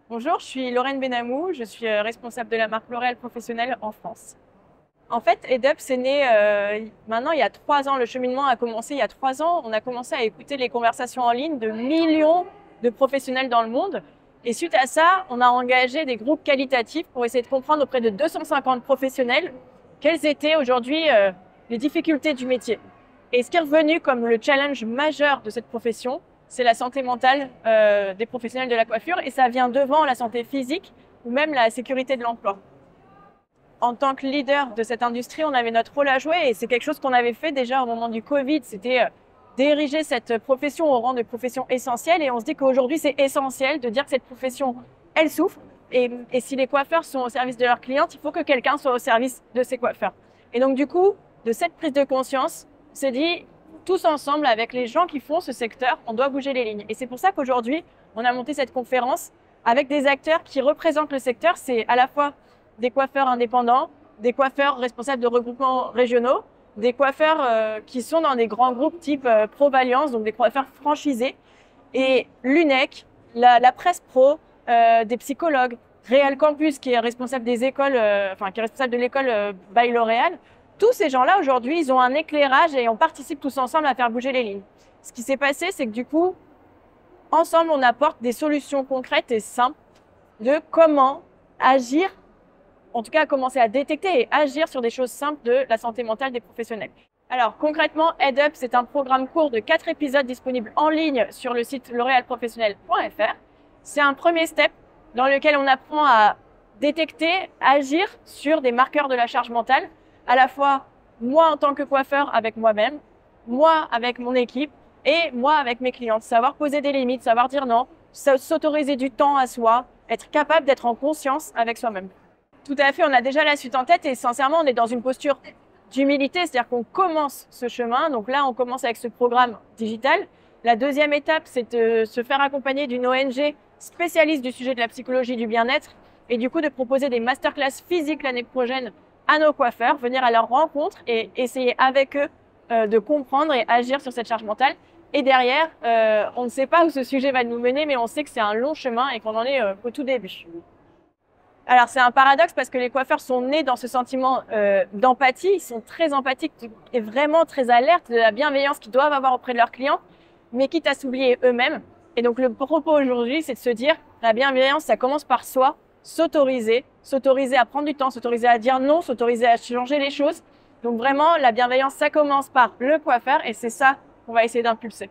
Bonjour, je suis Lorraine Benamou, je suis responsable de la marque L'Oréal Professionnelle en France. En fait, EdUp, c'est né maintenant il y a 3 ans. Le cheminement a commencé il y a 3 ans. On a commencé à écouter les conversations en ligne de millions de professionnels dans le monde. Et suite à ça, on a engagé des groupes qualitatifs pour essayer de comprendre auprès de 250 professionnels quelles étaient aujourd'hui les difficultés du métier. Et ce qui est revenu comme le challenge majeur de cette profession, c'est la santé mentale des professionnels de la coiffure. Et ça vient devant la santé physique ou même la sécurité de l'emploi. En tant que leader de cette industrie, on avait notre rôle à jouer et c'est quelque chose qu'on avait fait déjà au moment du Covid. C'était d'ériger cette profession au rang de profession essentielle et on se dit qu'aujourd'hui, c'est essentiel de dire que cette profession, elle souffre et si les coiffeurs sont au service de leurs clientes, il faut que quelqu'un soit au service de ces coiffeurs. Et donc du coup, de cette prise de conscience, on s'est dit tous ensemble avec les gens qui font ce secteur, on doit bouger les lignes. Et c'est pour ça qu'aujourd'hui, on a monté cette conférence avec des acteurs qui représentent le secteur. C'est à la fois des coiffeurs indépendants, des coiffeurs responsables de regroupements régionaux, des coiffeurs qui sont dans des grands groupes type ProValliance, donc des coiffeurs franchisés, et l'UNEC, la presse pro, des psychologues, Réal Campus qui est responsable des écoles, qui est responsable de l'école by L'Oréal. Tous ces gens-là aujourd'hui, ils ont un éclairage et on participe tous ensemble à faire bouger les lignes. Ce qui s'est passé, c'est que du coup, ensemble, on apporte des solutions concrètes et simples de comment agir, en tout cas commencer à détecter et agir sur des choses simples de la santé mentale des professionnels. Alors concrètement, EdUp, c'est un programme court de 4 épisodes disponibles en ligne sur le site l'oréalprofessionnel.fr. C'est un premier step dans lequel on apprend à détecter, agir sur des marqueurs de la charge mentale, à la fois moi en tant que coiffeur avec moi-même, moi avec mon équipe et moi avec mes clientes. Savoir poser des limites, savoir dire non, s'autoriser du temps à soi, être capable d'être en conscience avec soi-même. Tout à fait, on a déjà la suite en tête et sincèrement, on est dans une posture d'humilité, c'est-à-dire qu'on commence ce chemin. Donc là, on commence avec ce programme digital. La deuxième étape, c'est de se faire accompagner d'une ONG spécialiste du sujet de la psychologie du bien-être et du coup de proposer des masterclass physiques l'année prochaine à nos coiffeurs, venir à leur rencontre et essayer avec eux de comprendre et agir sur cette charge mentale. Et derrière, on ne sait pas où ce sujet va nous mener, mais on sait que c'est un long chemin et qu'on en est au tout début. Alors c'est un paradoxe parce que les coiffeurs sont nés dans ce sentiment d'empathie, ils sont très empathiques et vraiment très alertes de la bienveillance qu'ils doivent avoir auprès de leurs clients, mais quitte à s'oublier eux-mêmes. Et donc le propos aujourd'hui, c'est de se dire, la bienveillance, ça commence par soi, s'autoriser à prendre du temps, s'autoriser à dire non, s'autoriser à changer les choses. Donc vraiment, la bienveillance, ça commence par le coiffeur et c'est ça qu'on va essayer d'impulser.